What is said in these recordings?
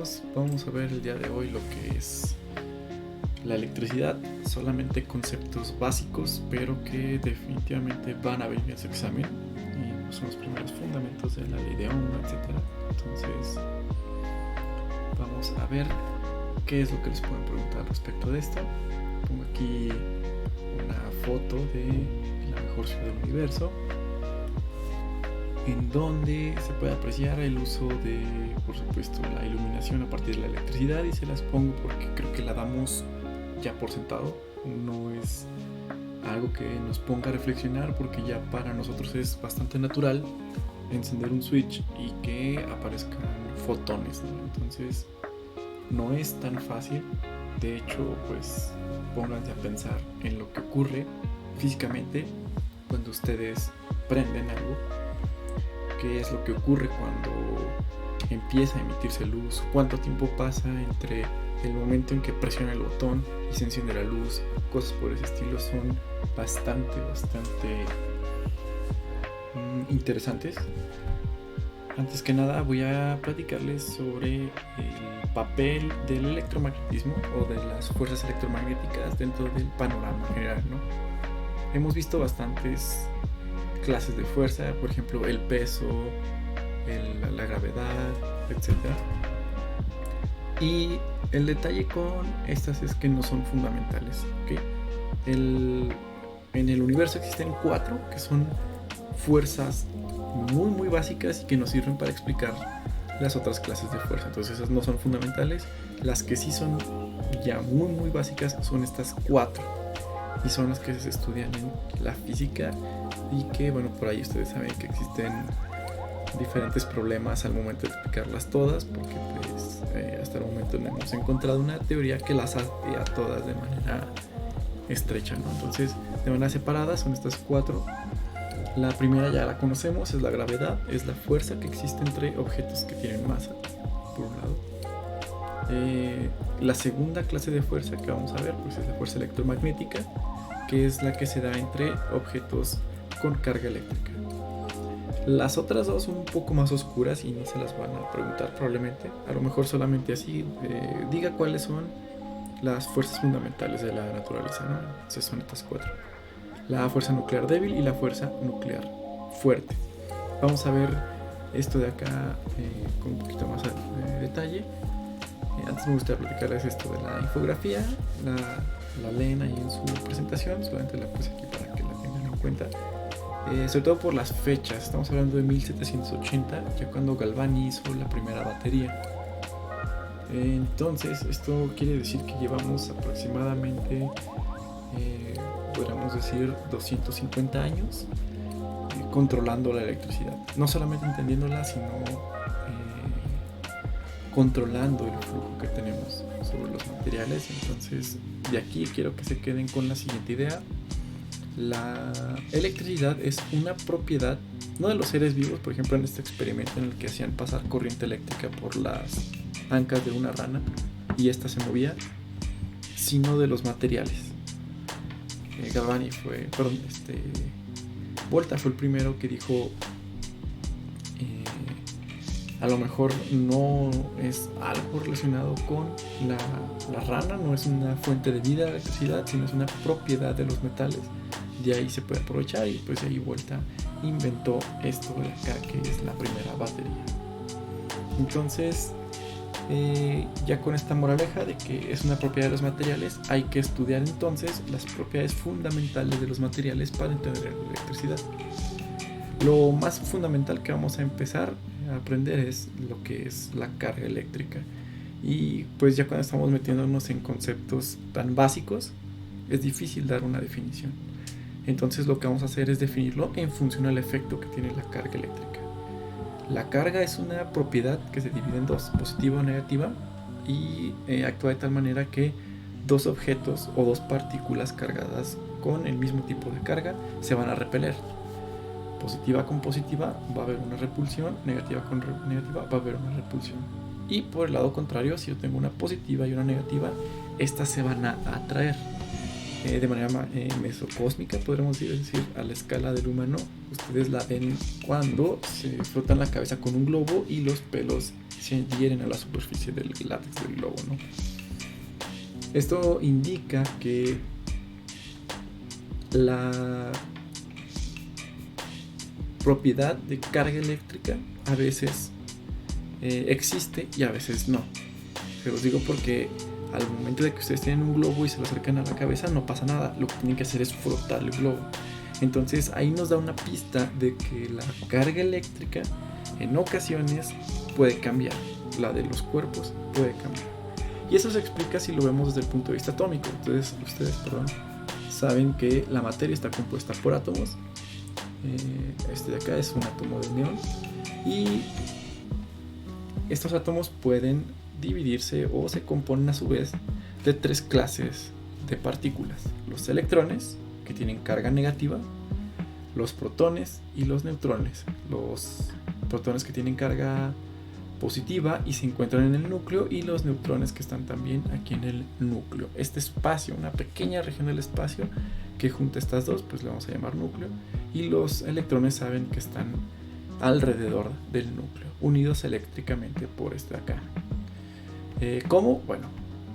amigos, vamos a ver el día de hoy lo que es la electricidad, solamente conceptos básicos, pero que definitivamente van a venir en su examen y pues son los primeros fundamentos de la ley de Ohm, etcétera. Entonces vamos a ver qué es lo que les pueden preguntar respecto de esto. Pongo aquí una foto de la mejor ciudad del universo, en donde se puede apreciar el uso de, por supuesto, la iluminación a partir de la electricidad, y se las pongo porque creo que la damos ya por sentado, no es algo que nos ponga a reflexionar, porque ya para nosotros es bastante natural encender un switch y que aparezcan fotones, ¿no? Entonces no es tan fácil. De hecho, pues pónganse a pensar en lo que ocurre físicamente cuando ustedes prenden algo. ¿Qué es lo que ocurre cuando empieza a emitirse luz? ¿Cuánto tiempo pasa entre el momento en que presiona el botón y se enciende la luz? Cosas por ese estilo son bastante interesantes. Antes que nada voy a platicarles sobre el papel del electromagnetismo o de las fuerzas electromagnéticas dentro del panorama general, ¿no? Hemos visto bastantes clases de fuerza, por ejemplo el peso, la gravedad, etc. Y el detalle con estas es que no son fundamentales, ¿okay? En el universo existen 4 que son fuerzas muy básicas y que nos sirven para explicar las otras clases de fuerza. Entonces esas no son fundamentales. Las que sí son ya muy básicas son estas 4, y son las que se estudian en la física, y que bueno, por ahí ustedes saben que existen diferentes problemas al momento de explicarlas todas, porque pues hasta el momento no hemos encontrado una teoría que las ate a todas de manera estrecha, ¿no? Entonces, de manera separada son estas 4. La primera ya la conocemos, es la gravedad, es la fuerza que existe entre objetos que tienen masa, por un lado. La segunda clase de fuerza que vamos a ver pues es la fuerza electromagnética, que es la que se da entre objetos con carga eléctrica. Las otras dos son un poco más oscuras y no se las van a preguntar probablemente. A lo mejor solamente así diga cuáles son las fuerzas fundamentales de la naturaleza, ¿no? Entonces son estas 4: la fuerza nuclear débil y la fuerza nuclear fuerte. Vamos a ver esto de acá con un poquito más de detalle. Antes me gustaría platicarles esto de la infografía. La leen ahí en su presentación, solamente la puse aquí para que la tengan en cuenta. Sobre todo por las fechas, estamos hablando de 1780, ya cuando Galvani hizo la primera batería. Entonces esto quiere decir que llevamos aproximadamente, podríamos decir, 250 años controlando la electricidad. No solamente entendiéndola, sino controlando el flujo que tenemos sobre los materiales. Entonces, de aquí quiero que se queden con la siguiente idea. La electricidad es una propiedad, no de los seres vivos, por ejemplo en este experimento en el que hacían pasar corriente eléctrica por las ancas de una rana y esta se movía, sino de los materiales. Volta fue el primero que dijo, a lo mejor no es algo relacionado con la rana, no es una fuente de vida de electricidad, sino es una propiedad de los metales. De ahí se puede aprovechar, y pues de ahí Volta inventó esto de acá, que es la primera batería. Entonces, ya con esta moraleja de que es una propiedad de los materiales, hay que estudiar entonces las propiedades fundamentales de los materiales para entender la electricidad. Lo más fundamental que vamos a empezar a aprender es lo que es la carga eléctrica, y pues ya cuando estamos metiéndonos en conceptos tan básicos es difícil dar una definición. Entonces lo que vamos a hacer es definirlo en función al efecto que tiene la carga eléctrica. La carga es una propiedad que se divide en dos, positiva o negativa, y actúa de tal manera que dos objetos o dos partículas cargadas con el mismo tipo de carga se van a repeler. Positiva con positiva va a haber una repulsión, negativa con negativa va a haber una repulsión. Y por el lado contrario, si yo tengo una positiva y una negativa, estas se van a atraer. de manera mesocósmica, podríamos decir, a la escala del humano. Ustedes la ven cuando se frotan la cabeza con un globo y los pelos se adhieren a la superficie del látex del globo, ¿no? Esto indica que la propiedad de carga eléctrica a veces existe y a veces no. Se los digo porque al momento de que ustedes tienen un globo y se lo acercan a la cabeza, no pasa nada. Lo que tienen que hacer es frotar el globo. Entonces ahí nos da una pista de que la carga eléctrica en ocasiones puede cambiar. La de los cuerpos puede cambiar. Y eso se explica si lo vemos desde el punto de vista atómico. Entonces ustedes saben que la materia está compuesta por átomos. Este de acá es un átomo de neón. Y estos átomos pueden dividirse o se componen a su vez de 3 clases de partículas: los electrones, que tienen carga negativa, los protones y los neutrones. Los protones que tienen carga positiva y se encuentran en el núcleo, y los neutrones que están también aquí en el núcleo. Este espacio, una pequeña región del espacio que junta estas dos, pues le vamos a llamar núcleo, y los electrones saben que están alrededor del núcleo, unidos eléctricamente por este de acá. ¿Cómo? Bueno,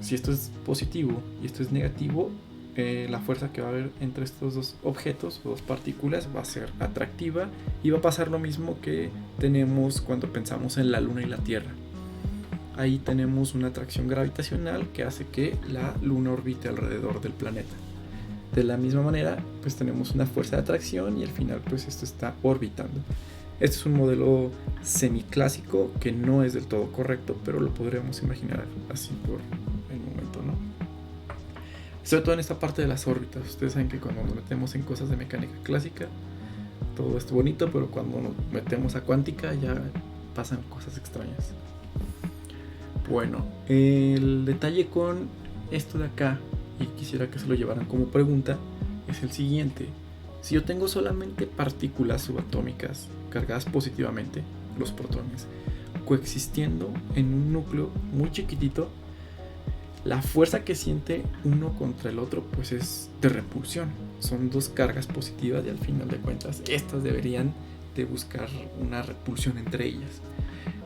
si esto es positivo y esto es negativo, la fuerza que va a haber entre estos dos objetos o dos partículas va a ser atractiva, y va a pasar lo mismo que tenemos cuando pensamos en la Luna y la Tierra. Ahí tenemos una atracción gravitacional que hace que la Luna orbite alrededor del planeta. De la misma manera, pues tenemos una fuerza de atracción y al final pues esto está orbitando. Este es un modelo semiclásico que no es del todo correcto, pero lo podríamos imaginar así por el momento, ¿no? Sobre todo en esta parte de las órbitas. Ustedes saben que cuando nos metemos en cosas de mecánica clásica, todo es bonito, pero cuando nos metemos a cuántica ya pasan cosas extrañas. Bueno, el detalle con esto de acá, y quisiera que se lo llevaran como pregunta, es el siguiente. Si yo tengo solamente partículas subatómicas cargadas positivamente, los protones, coexistiendo en un núcleo muy chiquitito, la fuerza que siente uno contra el otro pues es de repulsión. Son dos cargas positivas y al final de cuentas estas deberían de buscar una repulsión entre ellas.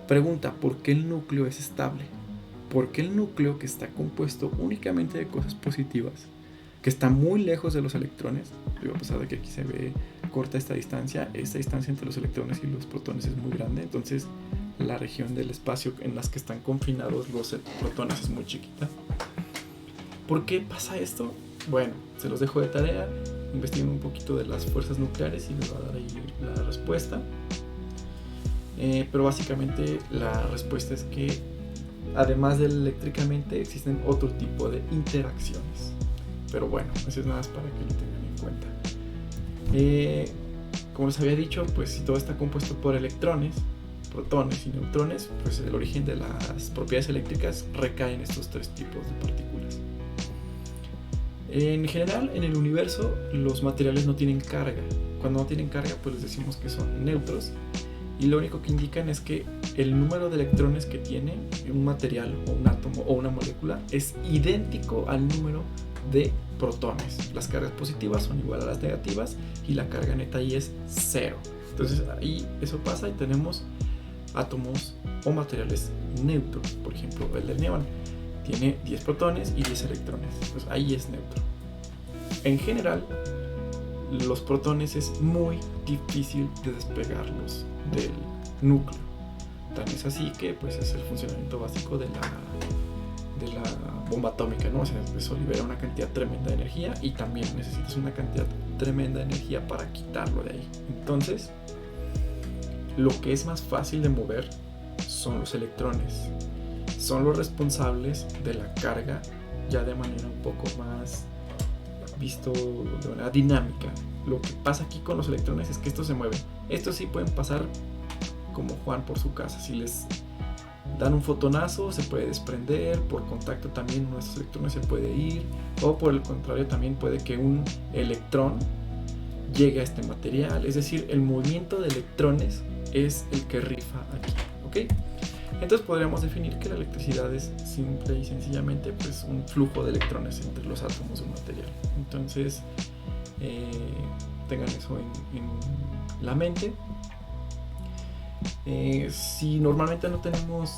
Pregunta: ¿por qué el núcleo es estable? ¿Por qué el núcleo, que está compuesto únicamente de cosas positivas, que está muy lejos de los electrones, a pesar de que aquí se ve corta esta distancia entre los electrones y los protones es muy grande, entonces la región del espacio en las que están confinados los protones es muy chiquita? ¿Por qué pasa esto? Bueno, se los dejo de tarea, investiguen un poquito de las fuerzas nucleares y les va a dar ahí la respuesta. Pero básicamente la respuesta es que además del eléctricamente existen otro tipo de interacciones. Pero bueno, eso es nada más para que lo tengan en cuenta. Como les había dicho, pues si todo está compuesto por electrones, protones y neutrones, pues el origen de las propiedades eléctricas recae en estos 3 tipos de partículas. En general, en el universo, los materiales no tienen carga. Cuando no tienen carga, pues les decimos que son neutros, y lo único que indican es que el número de electrones que tiene un material o un átomo o una molécula es idéntico al número de protones. Las cargas positivas son igual a las negativas y la carga neta ahí es 0. Entonces ahí eso pasa y tenemos átomos o materiales neutros. Por ejemplo, el del neón tiene 10 protones y 10 electrones. Entonces ahí es neutro. En general, los protones es muy difícil de despegarlos del núcleo. Tan es así que pues es el funcionamiento básico de la bomba atómica, ¿no? O sea, eso libera una cantidad tremenda de energía y también necesitas una cantidad tremenda de energía para quitarlo de ahí. Entonces, lo que es más fácil de mover son los electrones. Son los responsables de la carga ya de manera un poco más visto de manera dinámica. Lo que pasa aquí con los electrones es que estos se mueven. Estos sí pueden pasar como Juan por su casa. Si les dan un fotonazo, se puede desprender. Por contacto también uno de estos electrones se puede ir. O por el contrario, también puede que un electrón llegue a este material. Es decir, el movimiento de electrones es el que rifa aquí, ¿ok? Entonces podríamos definir que la electricidad es simple y sencillamente pues un flujo de electrones entre los átomos de un material. Entonces tengan eso en la mente. Si normalmente no tenemos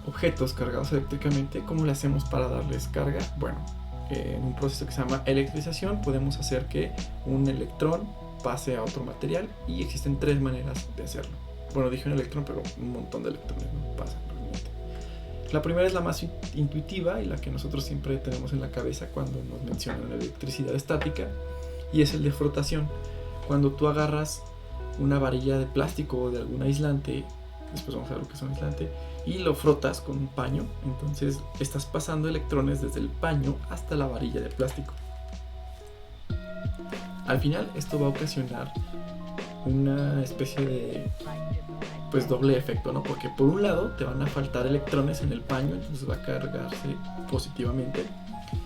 objetos cargados eléctricamente, ¿cómo le hacemos para darles carga? Bueno, en un proceso que se llama electrización podemos hacer que un electrón pase a otro material, y existen 3 maneras de hacerlo. Bueno, dije un electrón, pero un montón de electrones no pasan realmente. La primera es la más intuitiva y la que nosotros siempre tenemos en la cabeza cuando nos mencionan electricidad estática, y es el de frotación. Cuando tú agarras una varilla de plástico o de algún aislante, después vamos a ver lo que es un aislante, y lo frotas con un paño, entonces estás pasando electrones desde el paño hasta la varilla de plástico. Al final esto va a ocasionar una especie de pues doble efecto, ¿no? Porque por un lado te van a faltar electrones en el paño, entonces va a cargarse positivamente,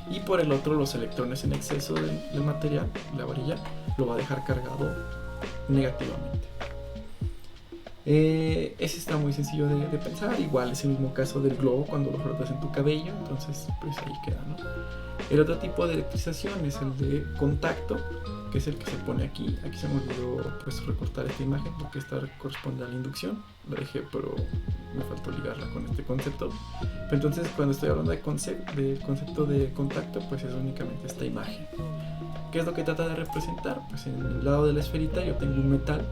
y por el otro los electrones en exceso del material, la varilla, lo va a dejar cargado negativamente. Ese está muy sencillo de pensar. Igual es el mismo caso del globo cuando lo frotas en tu cabello, entonces pues ahí queda, ¿no? El otro tipo de electrización es el de contacto, que es el que se pone aquí. Aquí se me olvidó pues recortar esta imagen porque esta corresponde a la inducción. La dejé, pero me faltó ligarla con este concepto. Pero entonces cuando estoy hablando del concepto de contacto, pues es únicamente esta imagen. ¿Qué es lo que trata de representar? Pues en el lado de la esferita yo tengo un metal.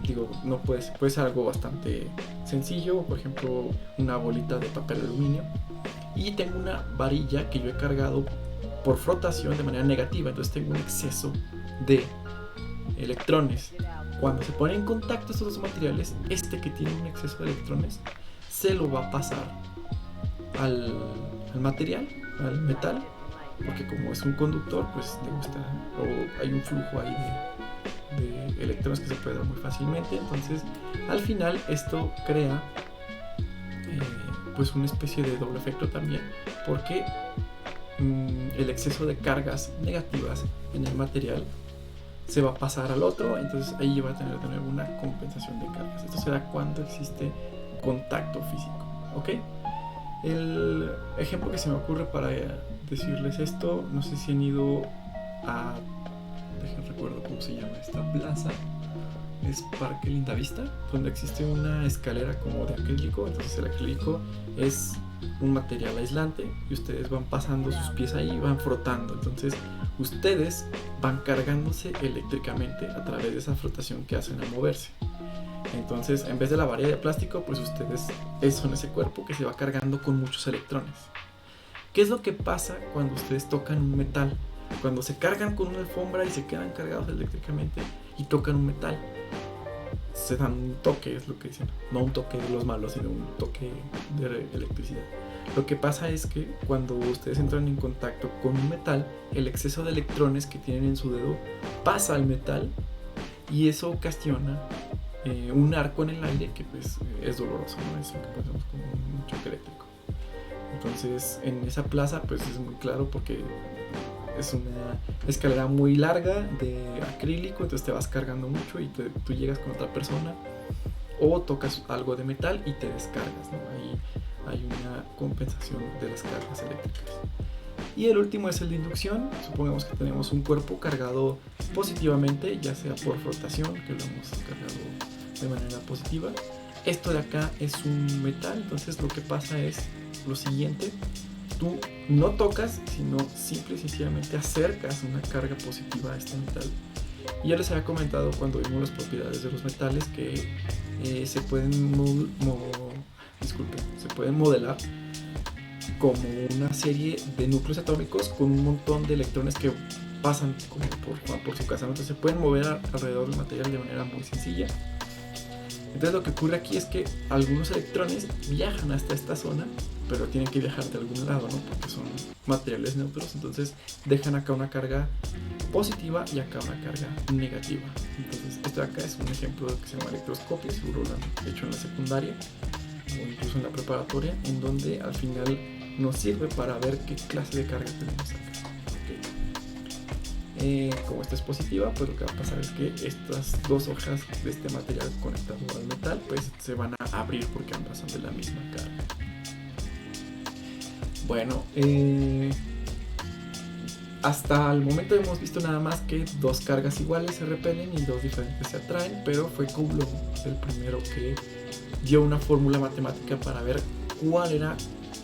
Digo, no puede ser algo bastante sencillo, por ejemplo una bolita de papel aluminio, y tengo una varilla que yo he cargado por frotación de manera negativa, entonces tengo un exceso de electrones. Cuando se ponen en contacto estos dos materiales, este que tiene un exceso de electrones se lo va a pasar al material, al metal, porque como es un conductor, pues le gusta, o hay un flujo ahí de electrones que se puede dar muy fácilmente. Entonces al final esto crea pues una especie de doble efecto también, porque el exceso de cargas negativas en el material se va a pasar al otro, entonces ahí va a tener una compensación de cargas. Esto se da cuando existe contacto físico, ¿ok? El ejemplo que se me ocurre para decirles esto, no sé si han ido a, recuerdo cómo se llama esta plaza, es Parque Lindavista, donde existe una escalera como de acrílico. Entonces el acrílico es un material aislante y ustedes van pasando sus pies ahí y van frotando, entonces ustedes van cargándose eléctricamente a través de esa frotación que hacen al moverse. Entonces en vez de la varilla de plástico, pues ustedes son ese cuerpo que se va cargando con muchos electrones. ¿Qué es lo que pasa cuando ustedes tocan un metal? Cuando se cargan con una alfombra y se quedan cargados eléctricamente y tocan un metal, se dan un toque, es lo que dicen, no un toque de los malos, sino un toque de electricidad. Lo que pasa es que cuando ustedes entran en contacto con un metal, el exceso de electrones que tienen en su dedo pasa al metal y eso ocasiona un arco en el aire que pues es doloroso, ¿no? Es lo que conocemos como un choque eléctrico. Entonces en esa plaza pues es muy claro porque es una escalera muy larga de acrílico, entonces te vas cargando mucho y tú llegas con otra persona o tocas algo de metal y te descargas, ¿no? Ahí hay una compensación de las cargas eléctricas. Y el último es el de inducción. Supongamos que tenemos un cuerpo cargado positivamente, ya sea por frotación, que lo hemos cargado de manera positiva. Esto de acá es un metal, entonces lo que pasa es lo siguiente: tú no tocas, sino simple y sencillamente acercas una carga positiva a este metal. Y ya les había comentado cuando vimos las propiedades de los metales que se pueden modelar como una serie de núcleos atómicos con un montón de electrones que pasan como por su casa. Entonces se pueden mover alrededor del material de manera muy sencilla. Entonces lo que ocurre aquí es que algunos electrones viajan hasta esta zona, pero tienen que viajar de algún lado, ¿no? Porque son materiales neutros, entonces dejan acá una carga positiva y acá una carga negativa. Entonces esto de acá es un ejemplo que se llama electroscopio, seguro lo han hecho en la secundaria o incluso en la preparatoria, en donde al final nos sirve para ver qué clase de carga tenemos acá. Como esta es positiva, pues lo que va a pasar es que estas dos hojas de este material conectado al metal pues se van a abrir porque ambas son de la misma carga. Bueno, hasta el momento hemos visto nada más que dos cargas iguales se repelen y dos diferentes se atraen, pero fue Coulomb el primero que dio una fórmula matemática para ver cuál era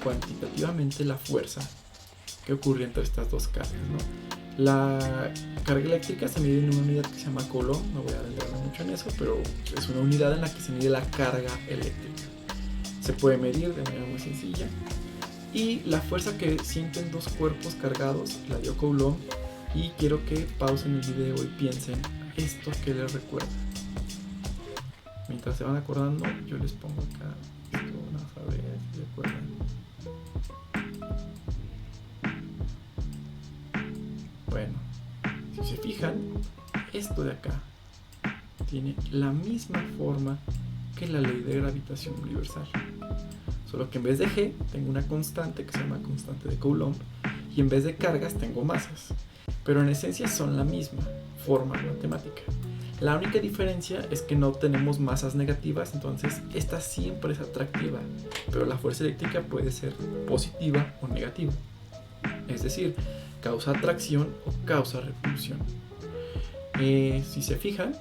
cuantitativamente la fuerza que ocurre entre estas dos cargas, ¿no? La carga eléctrica se mide en una unidad que se llama Coulomb, no voy a adentrarme mucho en eso, pero es una unidad en la que se mide la carga eléctrica. Se puede medir de manera muy sencilla. Y la fuerza que sienten dos cuerpos cargados la dio Coulomb. Y quiero que pausen el video y piensen esto que les recuerda. Mientras se van acordando, yo les pongo acá esto, vamos a ver si recuerdan. Bueno, si se fijan, esto de acá tiene la misma forma que la ley de gravitación universal. Solo que en vez de G tengo una constante que se llama constante de Coulomb y en vez de cargas tengo masas. Pero en esencia son la misma forma matemática. La única diferencia es que no tenemos masas negativas, entonces esta siempre es atractiva, pero la fuerza eléctrica puede ser positiva o negativa. Es decir, causa atracción o causa repulsión. Si se fijan,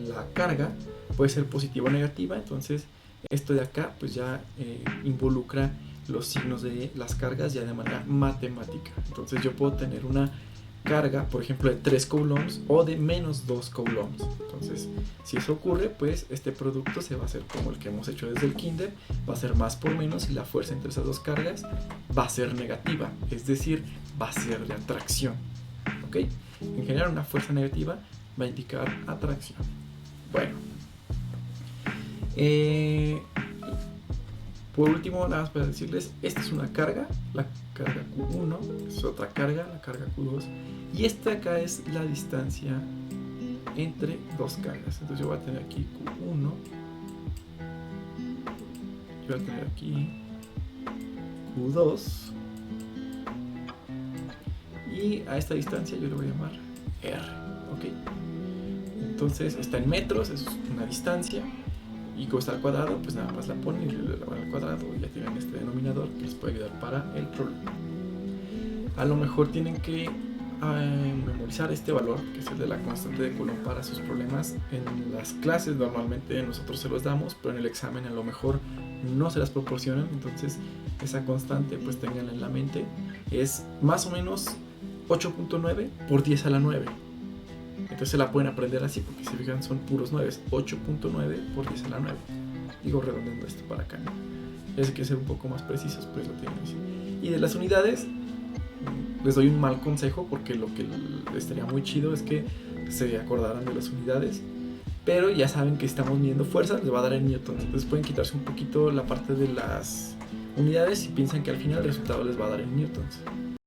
la carga puede ser positiva o negativa, entonces esto de acá pues ya involucra los signos de las cargas ya de manera matemática. Entonces yo puedo tener una carga, por ejemplo, de 3 coulombs o de menos 2 coulombs. Entonces, si eso ocurre, pues este producto se va a hacer como el que hemos hecho desde el kinder, va a ser más por menos y la fuerza entre esas dos cargas va a ser negativa, es decir, va a ser de atracción. ¿Ok? En general, una fuerza negativa va a indicar atracción. Bueno. Por último, nada más para decirles, esta es una carga, la carga Q1, es otra carga, la carga Q2, y esta acá es la distancia entre dos cargas. Entonces yo voy a tener aquí Q1, yo voy a tener aquí Q2, y a esta distancia yo le voy a llamar R, ¿ok? Entonces está en metros, es una distancia. Y como está al cuadrado, pues nada más la ponen y le van al cuadrado y ya tienen este denominador que les puede ayudar para el problema. A lo mejor tienen que memorizar este valor, que es el de la constante de Coulomb para sus problemas. En las clases normalmente nosotros se los damos, pero en el examen a lo mejor no se las proporcionan. Entonces esa constante pues tenganla en la mente. Es más o menos 8.9 por 10 a la 9. Entonces se la pueden aprender así, porque si fijan son puros 9, 8.9 por 10 a la 9. Digo redondeando esto para acá, ¿no? Ya sé que ser un poco más precisos, pues lo tienen así. Y de las unidades, les doy un mal consejo, porque lo que estaría muy chido es que se acordaran de las unidades. Pero ya saben que estamos midiendo fuerzas, les va a dar en newtons. Entonces pueden quitarse un poquito la parte de las unidades y piensan que al final el resultado les va a dar en newtons.